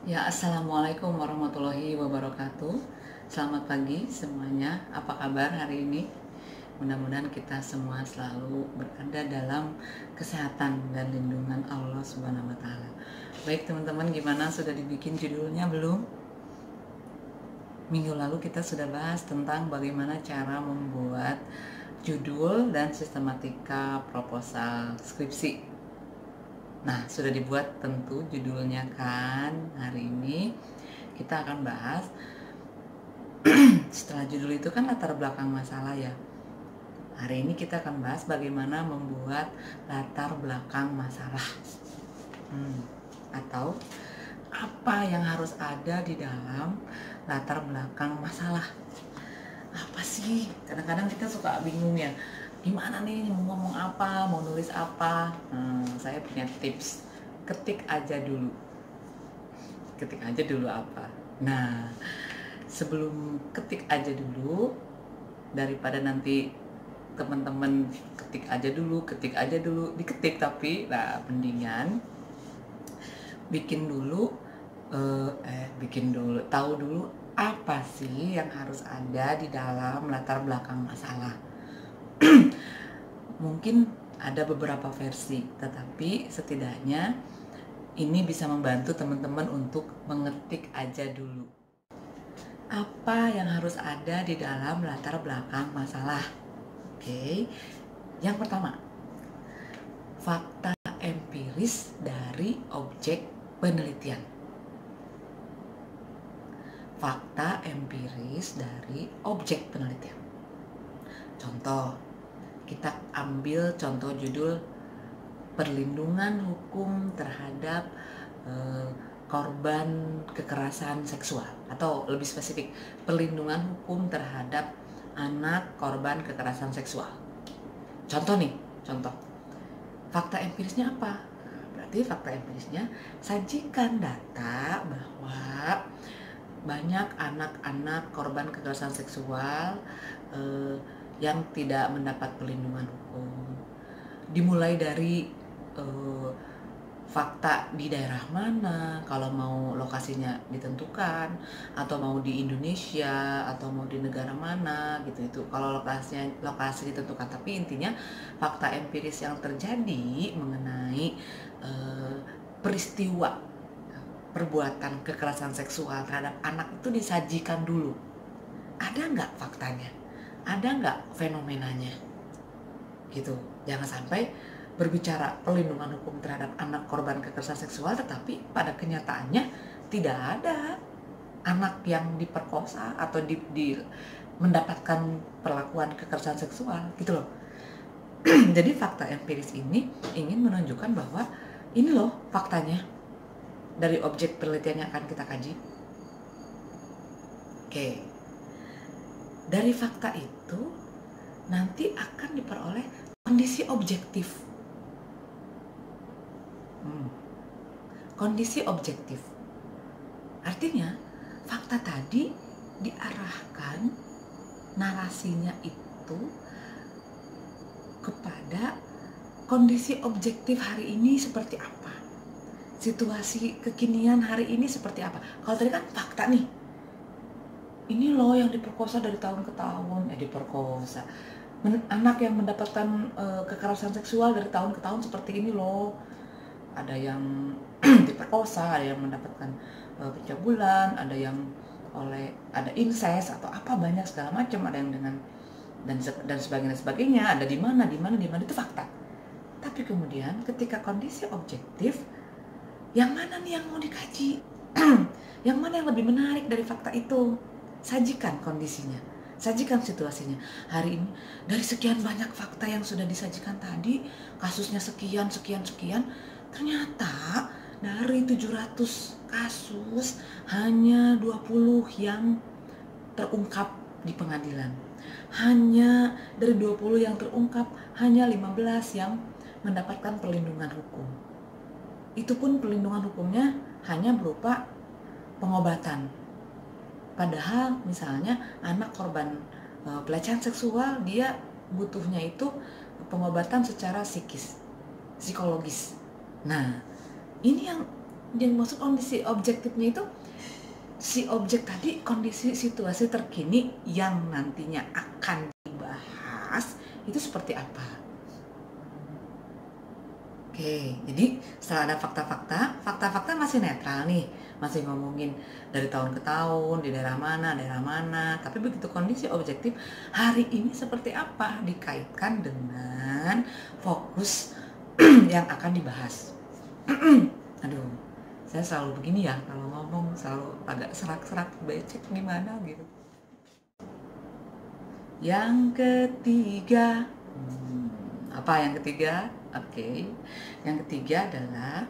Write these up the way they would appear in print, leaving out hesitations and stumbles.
Ya, assalamualaikum warahmatullahi wabarakatuh. Selamat pagi semuanya. Apa kabar hari ini? Mudah-mudahan kita semua selalu berada dalam kesehatan dan lindungan Allah Subhanahu wa Ta'ala. Baik, teman-teman, gimana? Sudah dibikin judulnya belum? Minggu lalu kita sudah bahas tentang bagaimana cara membuat judul dan sistematika proposal skripsi. Nah, sudah dibuat tentu judulnya kan. Hari ini kita akan bahas setelah judul itu kan latar belakang masalah ya. Hari ini kita akan bahas bagaimana membuat latar belakang masalah. Atau apa yang harus ada di dalam latar belakang masalah. Apa sih? Kadang-kadang kita suka bingung ya. Gimana nih mau ngomong apa, mau nulis apa? Saya punya tips. Ketik aja dulu. Ketik aja dulu apa. Nah, sebelum ketik aja dulu, daripada nanti teman-teman ketik aja dulu, diketik tapi mendingan bikin dulu, tahu dulu apa sih yang harus ada di dalam latar belakang masalah. Mungkin ada beberapa versi, tetapi setidaknya ini bisa membantu teman-teman untuk mengetik aja dulu. Apa yang harus ada di dalam latar belakang masalah? Oke. Yang pertama, fakta empiris dari objek penelitian. Fakta empiris dari objek penelitian. Contoh, kita ambil contoh judul perlindungan hukum terhadap korban kekerasan seksual, atau lebih spesifik perlindungan hukum terhadap anak korban kekerasan seksual. Contoh fakta empirisnya apa? Berarti fakta empirisnya sajikan data bahwa banyak anak-anak korban kekerasan seksual yang tidak mendapat perlindungan hukum. Dimulai dari fakta di daerah mana, kalau mau lokasinya ditentukan, atau mau di Indonesia, atau mau di negara mana gitu. Itu kalau lokasi ditentukan, tapi intinya fakta empiris yang terjadi mengenai peristiwa perbuatan kekerasan seksual terhadap anak itu disajikan dulu. Ada nggak faktanya? Ada nggak fenomenanya? Gitu. Jangan sampai berbicara perlindungan hukum terhadap anak korban kekerasan seksual, tetapi pada kenyataannya tidak ada anak yang diperkosa atau mendapatkan perlakuan kekerasan seksual gitu loh. Jadi fakta empiris ini ingin menunjukkan bahwa ini loh faktanya dari objek penelitian yang akan kita kaji. Oke. Dari fakta itu nanti akan diperoleh kondisi objektif. Kondisi objektif. Artinya, fakta tadi diarahkan narasinya itu kepada kondisi objektif hari ini seperti apa. Situasi kekinian hari ini seperti apa. Kalau tadi kan fakta nih. Ini loh yang diperkosa dari tahun ke tahun. Diperkosa. Anak yang mendapatkan kekerasan seksual dari tahun ke tahun seperti ini loh. Ada yang diperkosa, ada yang mendapatkan pencabulan, ada yang ada incest atau apa, banyak segala macam, ada yang dengan dan sebagainya, ada di mana itu fakta. Tapi kemudian ketika kondisi objektif, yang mana nih yang mau dikaji? Yang mana yang lebih menarik dari fakta itu? Sajikan kondisinya, sajikan situasinya. Hari ini dari sekian banyak fakta yang sudah disajikan tadi, kasusnya sekian, ternyata dari 700 kasus hanya 20 yang terungkap di pengadilan. Hanya dari 20 yang terungkap, hanya 15 yang mendapatkan perlindungan hukum. Itu pun perlindungan hukumnya hanya berupa pengobatan. Padahal misalnya anak korban pelecehan seksual, dia butuhnya itu pengobatan secara psikologis. Nah, ini yang Yang maksud kondisi objektifnya itu si objek tadi, kondisi situasi terkini yang nantinya akan dibahas itu seperti apa. Oke, jadi setelah ada fakta-fakta masih netral nih, masih ngomongin dari tahun ke tahun, di daerah mana, tapi begitu kondisi objektif hari ini seperti apa dikaitkan dengan fokus yang akan dibahas. Aduh, saya selalu begini ya, kalau ngomong selalu agak serak-serak, becek gimana gitu. Yang ketiga, apa yang ketiga? Oke, yang ketiga adalah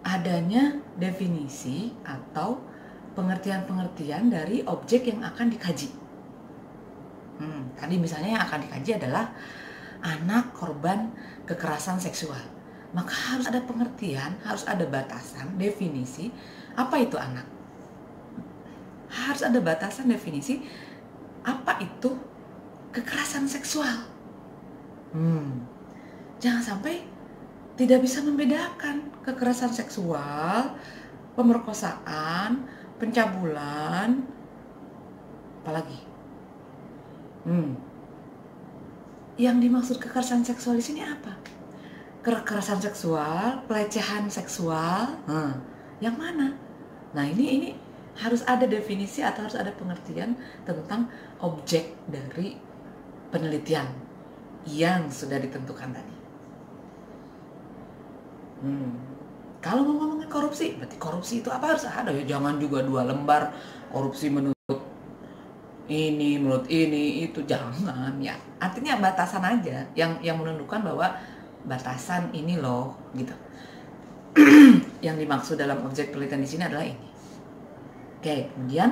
adanya definisi atau pengertian-pengertian dari objek yang akan dikaji. Tadi misalnya yang akan dikaji adalah anak korban kekerasan seksual. Maka harus ada pengertian, harus ada batasan, definisi, apa itu anak. Harus ada batasan, definisi, apa itu kekerasan seksual. Jangan sampai tidak bisa membedakan kekerasan seksual, pemerkosaan, pencabulan, apalagi. Yang dimaksud kekerasan seksual di sini apa? Kekerasan seksual, pelecehan seksual, yang mana? Nah ini harus ada definisi atau harus ada pengertian tentang objek dari penelitian yang sudah ditentukan tadi. Kalau mau ngomongin korupsi, berarti korupsi itu apa harus ada ya? Jangan juga 2 lembar korupsi menurut ini itu, jangan ya. Artinya batasan aja yang menentukan bahwa batasan ini loh gitu. Yang dimaksud dalam objek penelitian di sini adalah ini. Oke, kemudian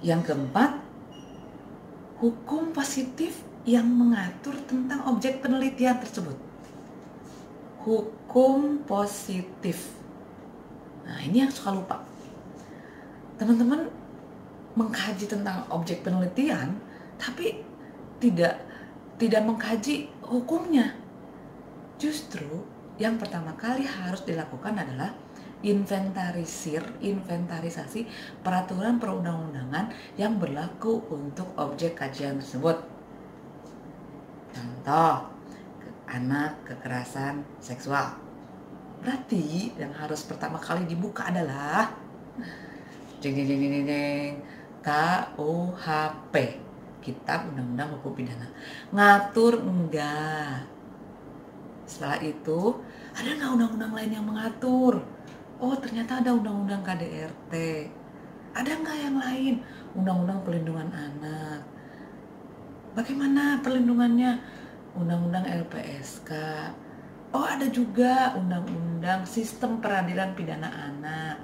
yang keempat, hukum positif yang mengatur tentang objek penelitian tersebut. Hukum positif. Nah, ini yang suka lupa. Teman-teman mengkaji tentang objek penelitian, tapi tidak mengkaji hukumnya. Justru yang pertama kali harus dilakukan adalah inventarisasi peraturan perundang-undangan yang berlaku untuk objek kajian tersebut. Contoh, anak kekerasan seksual. Berarti yang harus pertama kali dibuka adalah KUHP, Kitab Undang-Undang Hukum Pidana. Ngatur enggak? Setelah itu, ada nggak undang-undang lain yang mengatur? Oh, ternyata ada undang-undang KDRT. Ada nggak yang lain? Undang-undang Perlindungan Anak. Bagaimana perlindungannya? Undang-undang LPSK. Oh, ada juga undang-undang Sistem Peradilan Pidana Anak.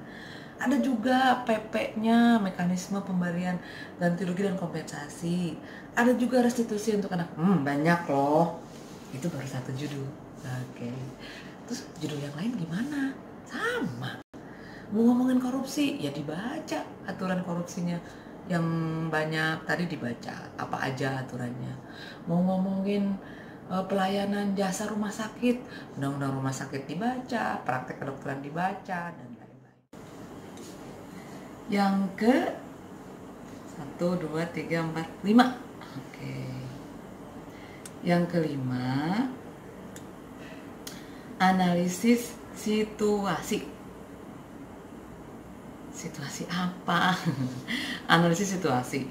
Ada juga PP-nya, mekanisme pemberian ganti rugi dan kompensasi. Ada juga restitusi untuk anak. Banyak loh. Itu baru satu judul. Oke. Terus judul yang lain gimana? Sama. Mau ngomongin korupsi, ya dibaca aturan korupsinya. Yang banyak tadi dibaca, apa aja aturannya. Mau ngomongin pelayanan jasa rumah sakit, undang-undang rumah sakit dibaca, praktek kedokteran dibaca, dan lain-lain. Yang ke 1, 2, 3, 4, 5. Oke. Yang kelima, analisis situasi. Situasi apa? Analisis situasi.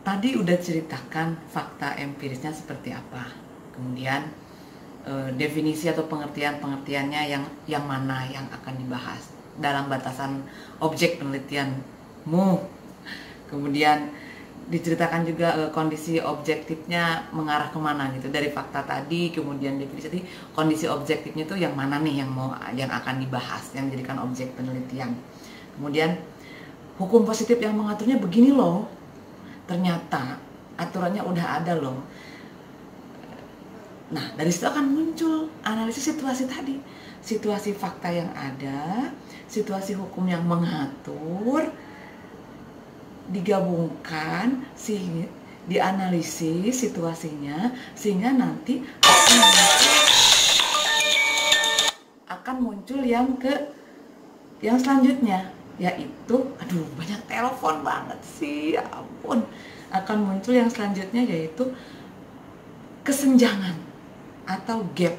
Tadi udah ceritakan fakta empirisnya seperti apa. Kemudian definisi atau pengertiannya yang mana yang akan dibahas dalam batasan objek penelitianmu. Kemudian diceritakan juga kondisi objektifnya mengarah kemana gitu, dari fakta tadi, kemudian definisi, kondisi objektifnya itu yang mana nih yang akan dibahas, yang dijadikan objek penelitian. Kemudian hukum positif yang mengaturnya begini loh, ternyata aturannya udah ada loh. Nah, dari situ akan muncul analisis situasi tadi, situasi fakta yang ada, situasi hukum yang mengatur, digabungkan, dianalisis situasinya, sehingga nanti akan muncul yang selanjutnya, yaitu banyak telepon banget sih, ya ampun. Akan muncul yang selanjutnya yaitu kesenjangan atau gap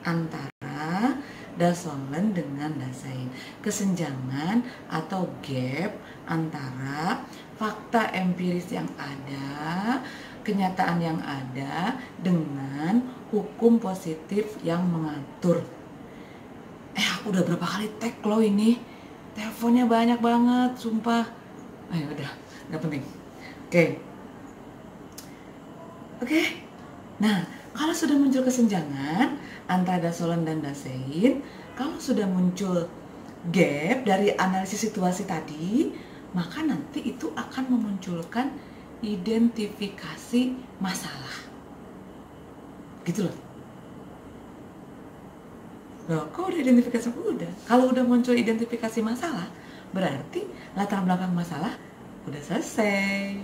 antara dasolen dengan dasein. Kesenjangan atau gap antara fakta empiris yang ada, kenyataan yang ada, dengan hukum positif yang mengatur. Aku udah berapa kali tag lo ini, teleponnya banyak banget, sumpah. Udah, nggak penting. Oke. Nah, kalau sudah muncul kesenjangan antara dasolen dan dasein, kalau sudah muncul gap dari analisis situasi tadi, maka nanti itu akan memunculkan identifikasi masalah. Gitu loh. Kok udah identifikasi? Udah. Kalau udah muncul identifikasi masalah, berarti latar belakang masalah udah selesai.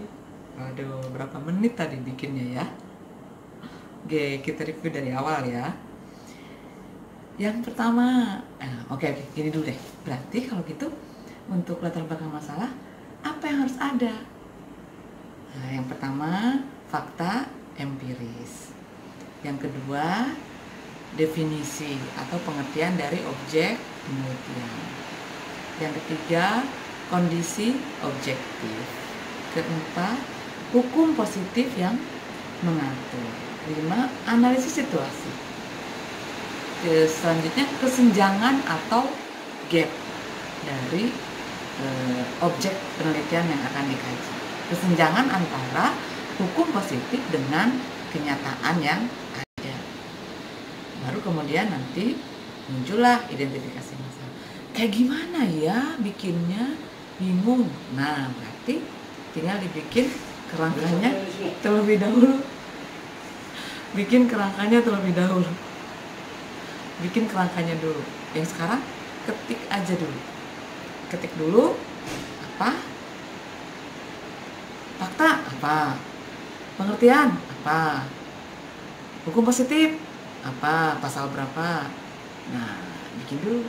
Berapa menit tadi bikinnya ya? Oke, kita review dari awal ya. Yang pertama, oke, gini dulu deh. Berarti kalau gitu, untuk latar belakang masalah, apa yang harus ada? Yang pertama, fakta empiris. Yang kedua, definisi atau pengertian dari objek penelitian. Yang ketiga, kondisi objektif. Keempat, hukum positif yang mengatur. 5, analisis situasi. Selanjutnya, kesenjangan atau gap dari objek penelitian yang akan dikaji. Kesenjangan antara hukum positif dengan kenyataan yang ada. Baru kemudian nanti muncullah identifikasi masalah. Kayak gimana ya bikinnya? Bingung. Nah, berarti tinggal dibikin kerangkanya terlebih dahulu. Bikin kerangkanya dulu. Yang sekarang ketik aja dulu. Ketik dulu apa? Fakta apa? Pengertian apa? Hukum positif apa? Pasal berapa? Nah, bikin dulu.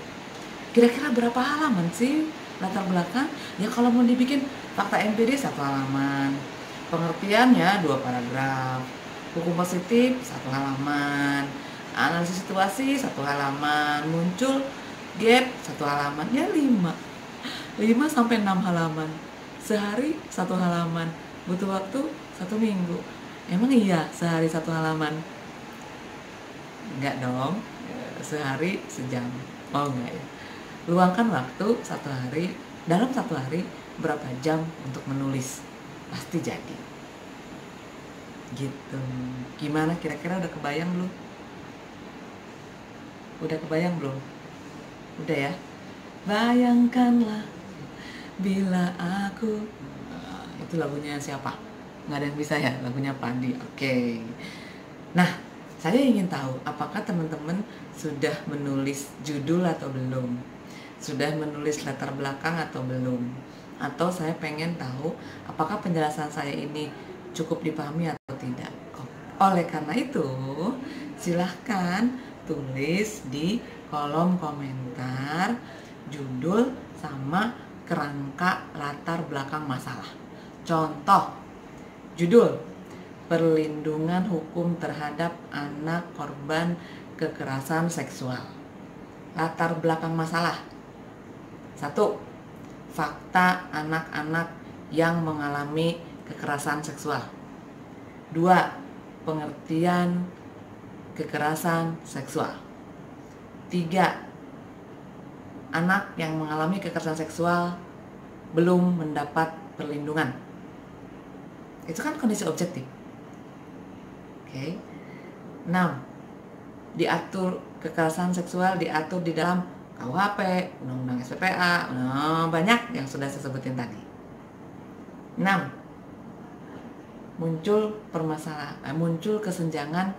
Kira-kira berapa halaman sih latar belakang? Ya kalau mau dibikin fakta empiris 1 halaman. Pengertian ya 2 paragraf. Hukum positif 1 halaman. Analisis situasi 1 halaman. Muncul gap 1 halaman. Ya 5 sampai 6 halaman. Sehari 1 halaman. Butuh waktu 1 minggu. Emang iya sehari 1 halaman? Enggak dong. Sehari sejam. Oh enggak ya. Luangkan waktu 1 hari. Dalam 1 hari berapa jam untuk menulis? Pasti jadi. Gitu. Gimana kira-kira udah kebayang belum? Udah ya? Bayangkanlah bila aku, itu lagunya siapa? Nggak ada yang bisa ya, lagunya Pandi. Oke. Nah, saya ingin tahu apakah teman-teman sudah menulis judul atau belum? Sudah menulis latar belakang atau belum? Atau saya pengen tahu apakah penjelasan saya ini cukup dipahami atau tidak. Oleh karena itu, silahkan tulis di kolom komentar judul sama kerangka latar belakang masalah. Contoh, judul perlindungan hukum terhadap anak korban kekerasan seksual. Latar belakang masalah. 1. Fakta anak-anak yang mengalami kekerasan seksual. 2. Pengertian kekerasan seksual. 3. Anak yang mengalami kekerasan seksual belum mendapat perlindungan. Itu kan kondisi objektif. Oke. 6. Diatur kekerasan seksual diatur di dalam KUHP, Undang-Undang SPPA, banyak yang sudah saya sebutin tadi. 6. Muncul kesenjangan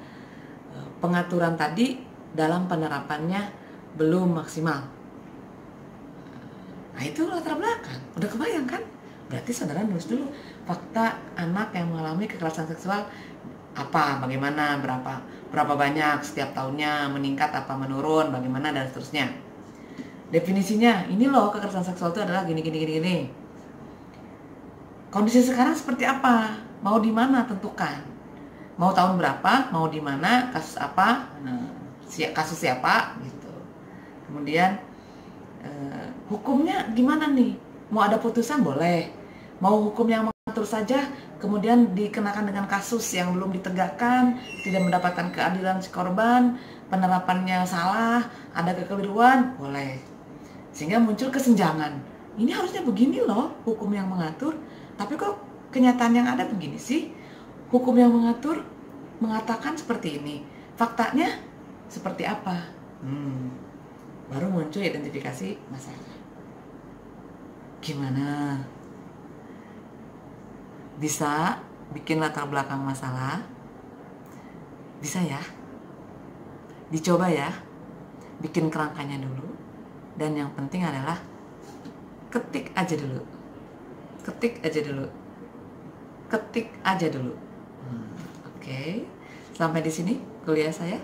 pengaturan tadi dalam penerapannya belum maksimal. Nah, itu latar belakang. Udah kebayang kan? Berarti saudara nulis dulu fakta anak yang mengalami kekerasan seksual apa, bagaimana, berapa banyak setiap tahunnya, meningkat apa menurun, bagaimana dan seterusnya. Definisinya, ini loh kekerasan seksual itu adalah gini. Kondisi sekarang seperti apa? Mau di mana tentukan. Mau tahun berapa, mau di mana, kasus apa, kasus siapa gitu. Kemudian hukumnya gimana nih? Mau ada putusan boleh. Mau hukum yang mengatur saja, kemudian dikenakan dengan kasus yang belum ditegakkan, tidak mendapatkan keadilan si korban, penerapannya salah, ada kekeliruan, boleh. Sehingga muncul kesenjangan. Ini harusnya begini loh hukum yang mengatur, tapi kok kenyataan yang ada begini sih? Hukum yang mengatur mengatakan seperti ini, faktanya seperti apa? Baru muncul identifikasi masalah. Gimana? Bisa bikin latar belakang masalah? Bisa ya? Dicoba ya, bikin kerangkanya dulu. Dan yang penting adalah ketik aja dulu. Oke. Sampai di sini kuliah saya.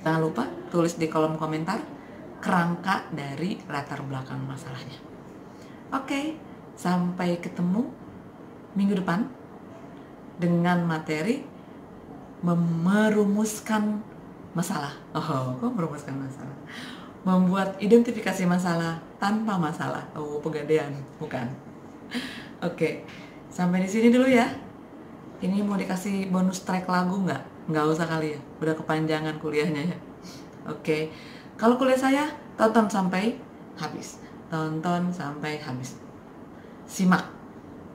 Jangan lupa tulis di kolom komentar kerangka dari latar belakang masalahnya. Oke, sampai ketemu minggu depan dengan materi merumuskan masalah. Kok merumuskan masalah? Membuat identifikasi masalah tanpa masalah. Pegadaian, bukan. Oke, sampai di sini dulu ya. Ini mau dikasih bonus track lagu nggak? Nggak usah kali ya, udah kepanjangan kuliahnya ya. Oke, kalau kuliah saya tonton sampai habis. Simak.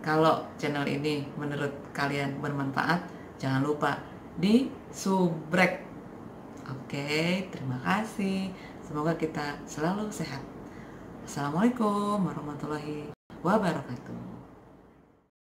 Kalau channel ini menurut kalian bermanfaat, jangan lupa di subrek. Oke, terima kasih. Semoga kita selalu sehat. Assalamualaikum warahmatullahi wabarakatuh.